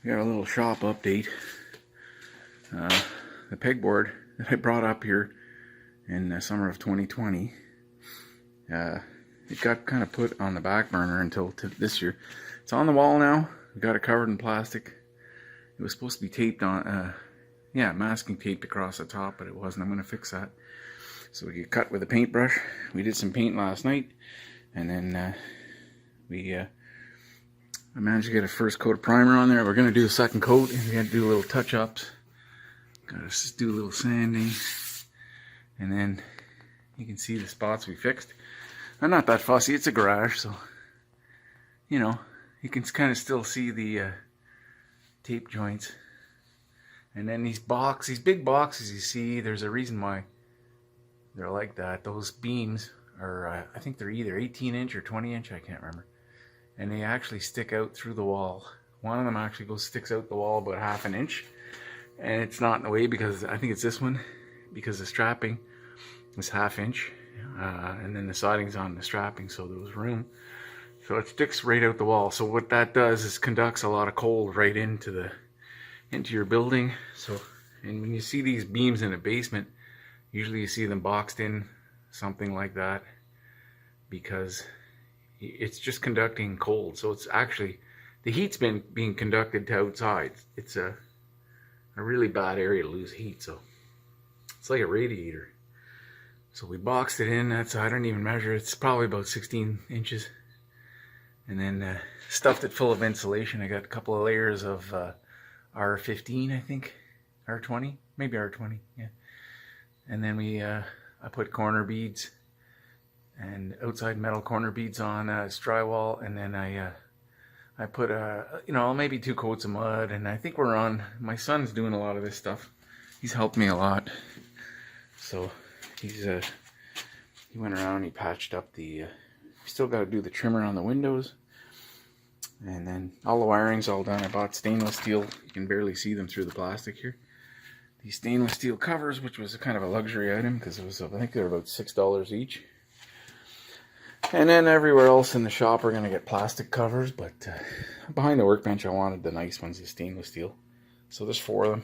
We got a little shop update. The pegboard that I brought up here in the summer of 2020, it got kind of put on the back burner until this year. It's on the wall now. We got it covered in plastic. It was supposed to be taped on, masking taped across the top, but it wasn't. I'm going to fix that. So we get cut with a paintbrush. We did some paint last night, and then I managed to get a first coat of primer on there. We're going to do a second coat, and we got to do little touch-ups. Got to do a little sanding, and then you can see the spots we fixed. I'm not that fussy. It's a garage, so you know you can kind of still see the tape joints. And then these big boxes you see, there's a reason why they're like that. Those beams are, I think they're either 18-inch or 20-inch, I can't remember. And they actually stick out through the wall. One of them actually sticks out the wall about half an inch. And it's not in the way because I think it's this one, because the strapping is half-inch. And then the siding's on the strapping, so there was room. So it sticks right out the wall. So what that does is conducts a lot of cold right into your building. So, and when you see these beams in a basement, usually you see them boxed in, something like that, because it's just conducting cold. So it's actually, the heat's being conducted to outside. It's a really bad area to lose heat, so it's like a radiator. So we boxed it in. That's, I don't even measure, it's probably about 16 inches. And then stuffed it full of insulation. I got a couple of layers of R15, I think, R20, maybe R20, yeah. And then I put corner beads and outside metal corner beads on drywall, and then I put maybe 2 coats of mud, and I think we're on. My son's doing a lot of this stuff. He's helped me a lot, so he went around. He patched up the. We still got to do the trimmer on the windows, and then all the wiring's all done. I bought stainless steel. You can barely see them through the plastic here. These stainless steel covers, which was a kind of a luxury item because it was, I think they're about $6 each. And then everywhere else in the shop we're going to get plastic covers, but behind the workbench I wanted the nice ones, the stainless steel. So there's 4 of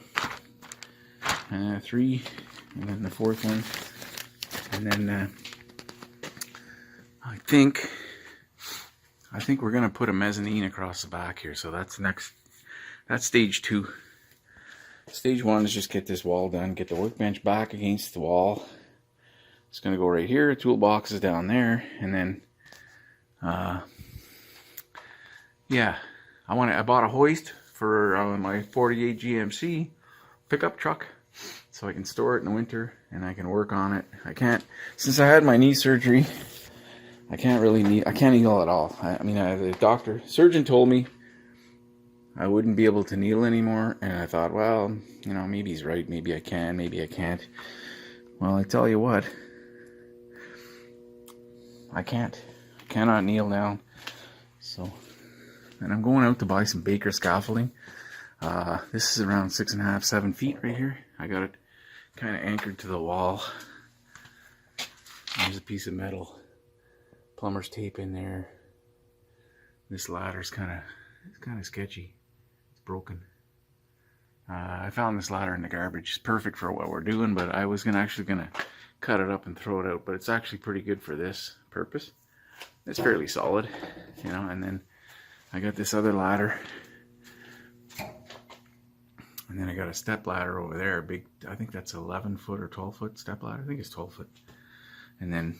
them. 3, and then the 4th one. And then I think we're going to put a mezzanine across the back here. So that's stage 2. Stage 1 is just get this wall done, get the workbench back against the wall. It's going to go right here, toolbox is down there, and then, I bought a hoist for my 48 GMC pickup truck, so I can store it in the winter, and I can work on it. I can't, since I had my knee surgery, I can't kneel at all. The surgeon told me I wouldn't be able to kneel anymore, and I thought, well, maybe he's right, maybe I can, maybe I can't. Well, I tell you what, I cannot kneel down. So, and I'm going out to buy some Baker scaffolding. This is around 6.5, 7 feet right here. I got it kind of anchored to the wall. There's a piece of metal, plumber's tape in there. This ladder's kind of sketchy. Broken. I found this ladder in the garbage. It's perfect for what we're doing, but I was actually gonna cut it up and throw it out, but it's actually pretty good for this purpose. It's fairly solid, and then I got this other ladder, and then I got a step ladder over there, big, I think that's 11 foot or 12 foot step ladder. I think it's 12 foot. And then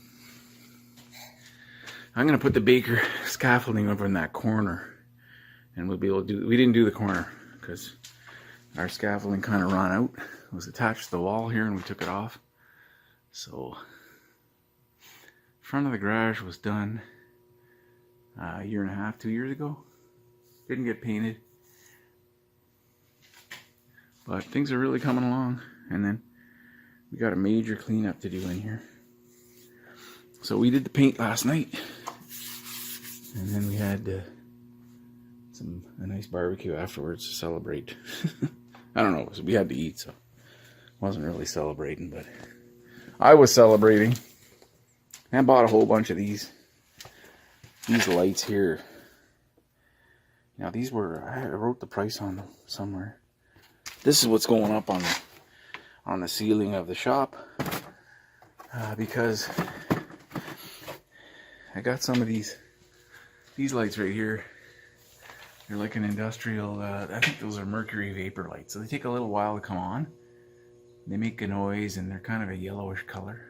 I'm gonna put the Baker scaffolding over in that corner. And we'll be able to do, we didn't do the corner because our scaffolding kind of ran out. It was attached to the wall here and we took it off. So, front of the garage was done a year and a half, 2 years ago. Didn't get painted. But things are really coming along. And then we got a major cleanup to do in here. So we did the paint last night. And then we had a nice barbecue afterwards to celebrate. I don't know, we had to eat, so wasn't really celebrating, but I was celebrating. And I bought a whole bunch of these lights here. Now these were, I wrote the price on them somewhere. This is what's going up on the ceiling of the shop, because I got some of these lights right here. They're like an industrial, I think those are mercury vapor lights. So they take a little while to come on. They make a noise and they're kind of a yellowish color.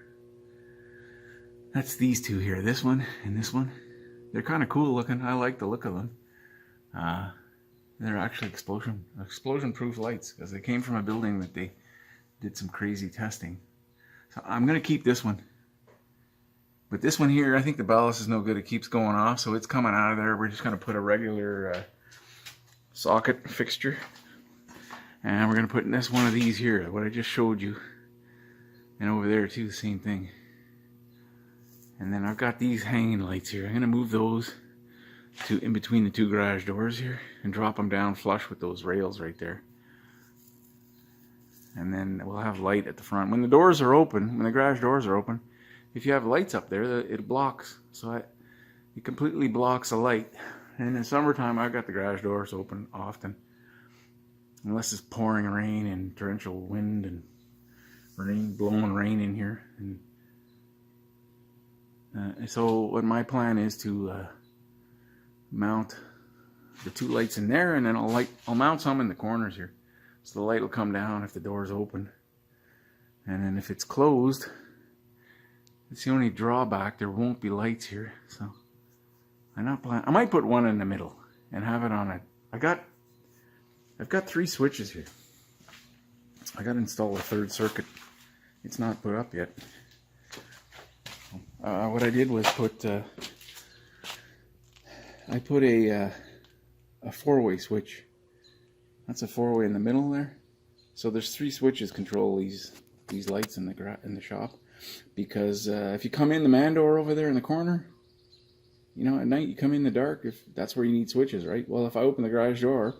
That's these two here, this one and this one. They're kind of cool looking. I like the look of them. They're actually explosion proof lights, because they came from a building that they did some crazy testing. So I'm going to keep this one. But this one here, I think the ballast is no good. It keeps going off, so it's coming out of there. We're just going to put a regular socket fixture. And we're going to put in this one of these here, what I just showed you. And over there too, the same thing. And then I've got these hanging lights here. I'm going to move those to in between the two garage doors here and drop them down flush with those rails right there. And then we'll have light at the front. When the doors are open, when the garage doors are open, if you have lights up there, it blocks. So it completely blocks the light. And in the summertime, I've got the garage doors open often. Unless it's pouring rain and torrential wind and blowing rain in here. And so what my plan is to mount the two lights in there, and then I'll mount some in the corners here. So the light will come down if the door's open. And then if it's closed, it's the only drawback, there won't be lights here. So I might put one in the middle and have it on it. I've got 3 switches here. I got to install a 3rd circuit. It's not put up yet. What I did was I put a 4-way switch. That's a 4-way in the middle there. So there's 3 switches control these lights in the shop. Because if you come in the man door over there in the corner, you know, at night you come in the dark. If that's where you need switches, right? Well, if I open the garage door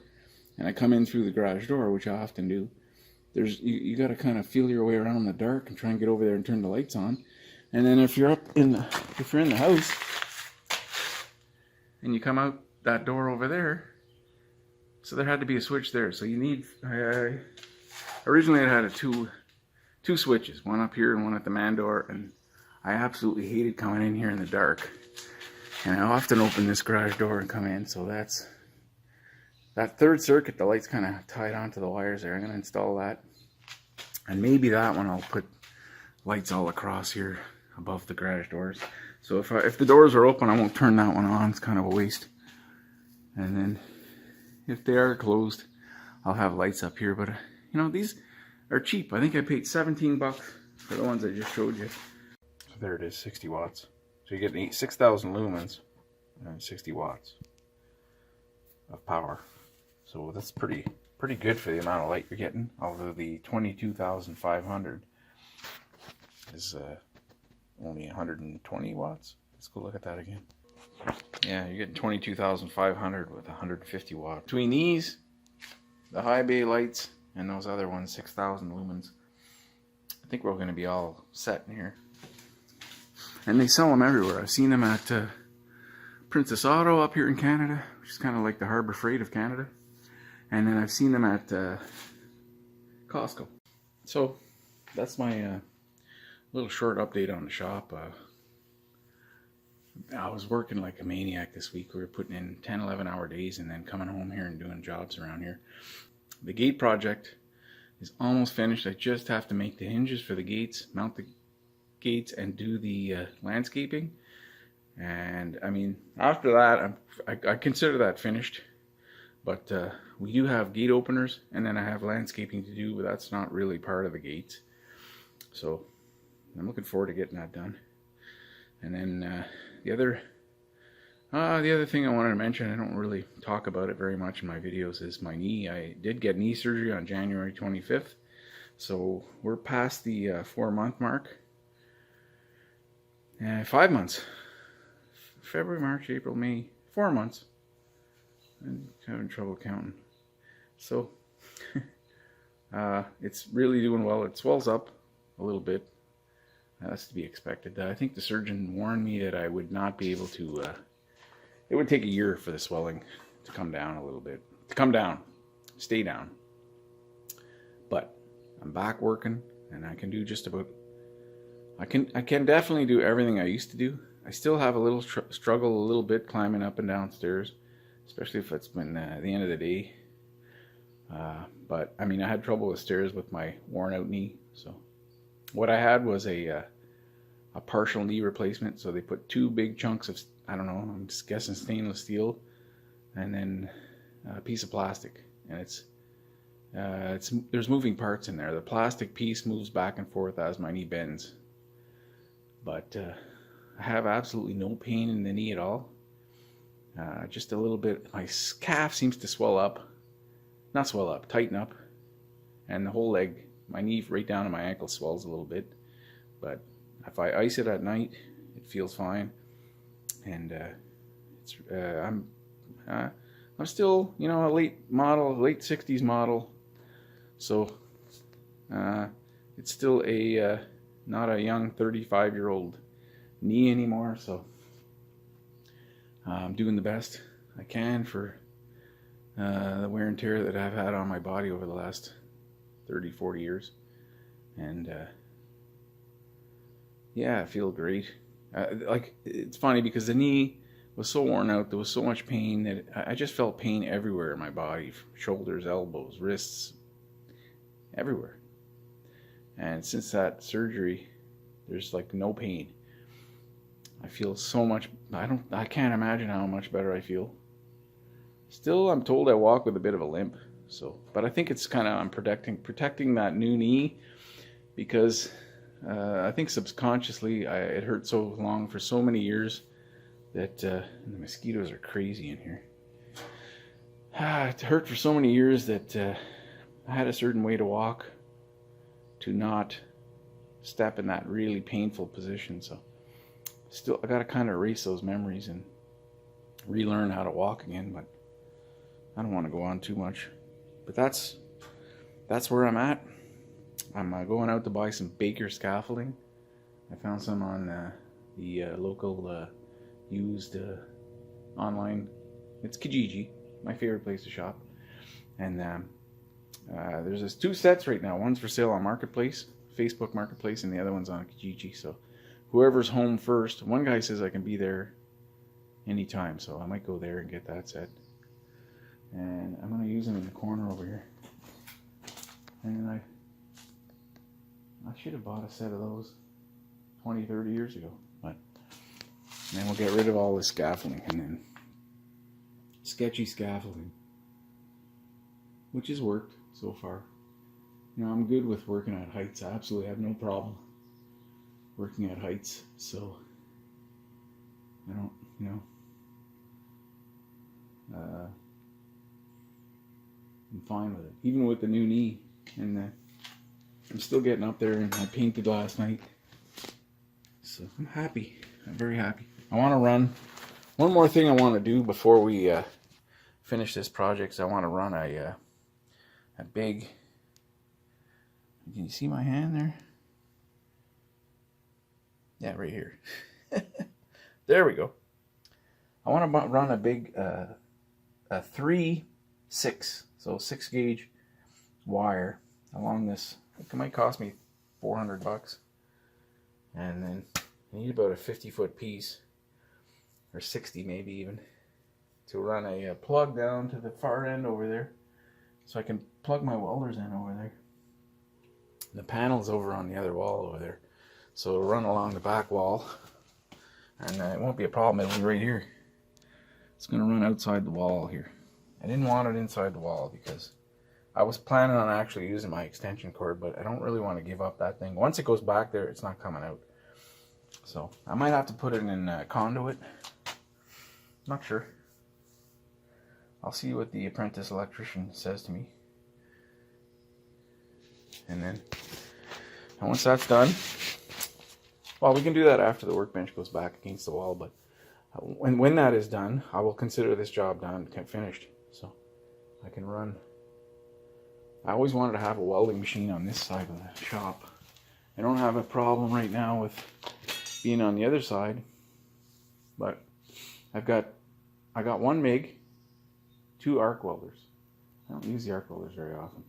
and I come in through the garage door, which I often do, you got to kind of feel your way around in the dark and try and get over there and turn the lights on. And then if you're in the house and you come out that door over there, so there had to be a switch there. So you need, originally it had two switches, one up here and one at the man door, and I absolutely hated coming in here in the dark. And I often open this garage door and come in, so that 3rd circuit, the light's kind of tied onto the wires there. I'm going to install that. And maybe that one I'll put lights all across here above the garage doors. So if the doors are open, I won't turn that one on. It's kind of a waste. And then if they are closed, I'll have lights up here. But you know, these are cheap. I think I paid 17 bucks for the ones I just showed you. So there it is, 60 watts. So you get 6,000 lumens and 60 watts of power. So that's pretty good for the amount of light you're getting. Although the 22,500 is only 120 watts. Let's go look at that again. Yeah, you're getting 22,500 with 150 watts. Between these, the high bay lights, and those other ones, 6,000 lumens, I think we're going to be all set in here. And they sell them everywhere. I've seen them at Princess Auto up here in Canada, which is kind of like the Harbor Freight of Canada. And then I've seen them at Costco. So that's my little short update on the shop. I was working like a maniac this week. We were putting in 10, 11-hour days and then coming home here and doing jobs around here. The gate project is almost finished. I just have to make the hinges for the gates, mount the gates, and do the landscaping. And I mean, after that, I consider that finished. But we do have gate openers, and then I have landscaping to do, but that's not really part of the gates. So I'm looking forward to getting that done. And then the other thing I wanted to mention, I don't really talk about it very much in my videos, is my knee. I did get knee surgery on January 25th. So we're past the 4-month mark. 5 months. February, March, April, May. 4 months. I'm having trouble counting. So it's really doing well. It swells up a little bit. That's to be expected. I think the surgeon warned me that I would not be able to, it would take a year for the swelling to come down a little bit. To come down, stay down. But I'm back working, and I can do just about. I can definitely do everything I used to do. I still have a little struggle a little bit climbing up and down stairs, especially if it's been the end of the day. But I mean, I had trouble with stairs with my worn out knee. So what I had was a partial knee replacement. So they put 2 big chunks of, I don't know, I'm just guessing stainless steel, and then a piece of plastic. And it's there's moving parts in there. The plastic piece moves back and forth as my knee bends. But I have absolutely no pain in the knee at all. Just a little bit. My calf seems to swell up. Not swell up, tighten up. And the whole leg, my knee right down to my ankle swells a little bit. But if I ice it at night, it feels fine. And I'm still, you know, a late 60s model. So it's still not a young 35-year-old knee anymore. So I'm doing the best I can for the wear and tear that I've had on my body over the last 30-40 years. And yeah, I feel great. Like, it's funny because the knee was so worn out, there was so much pain that I just felt pain everywhere in my body, shoulders, elbows, wrists, everywhere. And since that surgery, there's like no pain. I feel so much. I can't imagine how much better I feel. Still, I'm told I walk with a bit of a limp. So, but I think it's kind of, I'm protecting that new knee, because I think subconsciously it hurt so long for so many years that the mosquitoes are crazy in here. It hurt for so many years that I had a certain way to walk to not step in that really painful position. So still, I got to kind of erase those memories and relearn how to walk again, but I don't want to go on too much. But that's where I'm at. I'm going out to buy some Baker scaffolding. I found some on the local used online. It's Kijiji, my favorite place to shop. And there's 2 sets right now. One's for sale on Marketplace, Facebook Marketplace, and the other one's on Kijiji. So whoever's home first, one guy says I can be there anytime, so I might go there and get that set. And I'm going to use them in the corner over here. And I should have bought a set of those 20, 30 years ago. But then we'll get rid of all this scaffolding, and then sketchy scaffolding, which has worked so far. You know, I'm good with working at heights. I absolutely have no problem working at heights. So I don't, you know, I'm fine with it. Even with the new knee, and I'm still getting up there, and I painted last night. So I'm happy. I'm very happy. I want to run. One more thing I want to do before we finish this project is I want to run a big. Can you see my hand there? Yeah, right here. There we go. I want to run a big a 3/6, so 6 gauge wire along this. It might cost me $400, and then I need about a 50-foot piece, or 60 maybe even, to run a plug down to the far end over there, so I can plug my welders in over there. The panel's over on the other wall over there, so it'll run along the back wall, and it won't be a problem. It'll be right here. It's going to run outside the wall here. I didn't want it inside the wall because I was planning on actually using my extension cord, but I don't really want to give up that thing. Once it goes back there, it's not coming out. So I might have to put it in conduit. Not sure. I'll see what the apprentice electrician says to me. And once that's done, well, we can do that after the workbench goes back against the wall, but when that is done, I will consider this job done, finished. So I can run. I always wanted to have a welding machine on this side of the shop. I don't have a problem right now with being on the other side, but I got 1 MIG, 2 arc welders. I don't use the arc welders very often.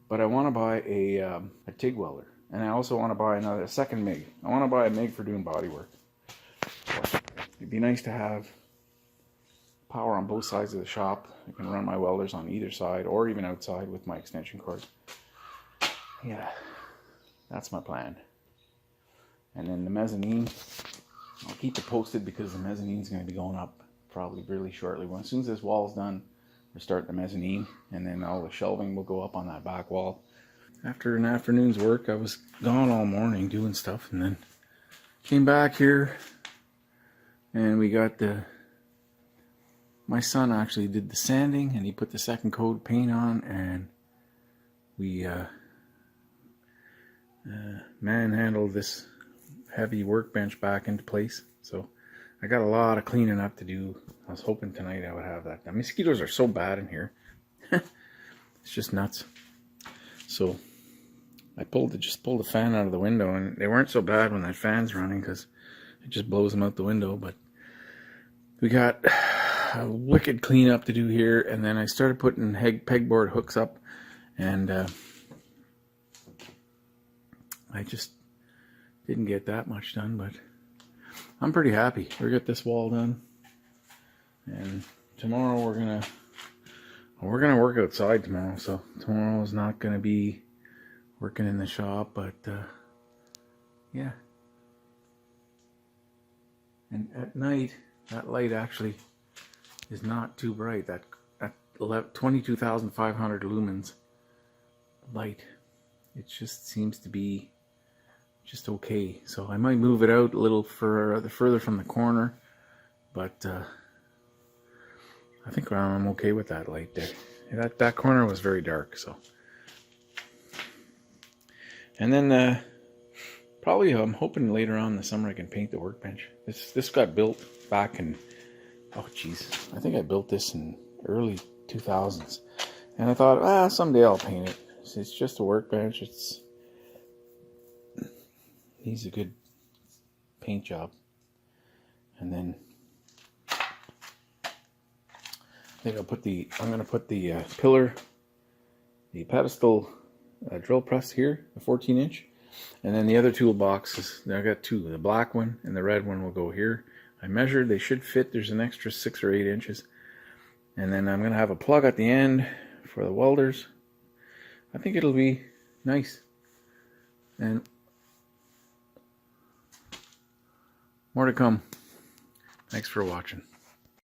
But I want to buy a TIG welder. And I also want to buy a second MIG. I want to buy a MIG for doing body work. So it'd be nice to have power on both sides of the shop. I can run my welders on either side or even outside with my extension cord. Yeah, that's my plan. And then the mezzanine, I'll keep it posted because the mezzanine is going to be going up probably really shortly. As soon as this wall is done, we'll start the mezzanine, and then all the shelving will go up on that back wall. After an afternoon's work, I was gone all morning doing stuff, and then came back here, and we got my son actually did the sanding, and he put the second coat of paint on, and we manhandled this heavy workbench back into place. So I got a lot of cleaning up to do. I was hoping tonight I would have that. The mosquitoes are so bad in here. It's just nuts. So I just pulled the fan out of the window, and they weren't so bad when that fan's running because it just blows them out the window. But we got a wicked cleanup to do here, and then I started putting pegboard hooks up, and I just didn't get that much done, but I'm pretty happy. We got this wall done, and tomorrow we're gonna work outside tomorrow. So tomorrow is not gonna be working in the shop, but yeah. And at night, that light actually is not too bright. That 22,500 lumens light, it just seems to be just okay. So I might move it out a little further from the corner, but I think I'm okay with that light there. That corner was very dark. So, and then probably I'm hoping later on in the summer I can paint the workbench. This got built back in, oh geez, I think I built this in early 2000s, and I thought, someday I'll paint it. It's just a workbench. It needs a good paint job. And then I think I'm gonna put the pillar, the pedestal drill press here, the 14-inch, and then the other toolboxes. I got two. The black one and the red one will go here. I measured; they should fit. There's an extra 6 or 8 inches, and then I'm gonna have a plug at the end for the welders. I think it'll be nice. And more to come. Thanks for watching.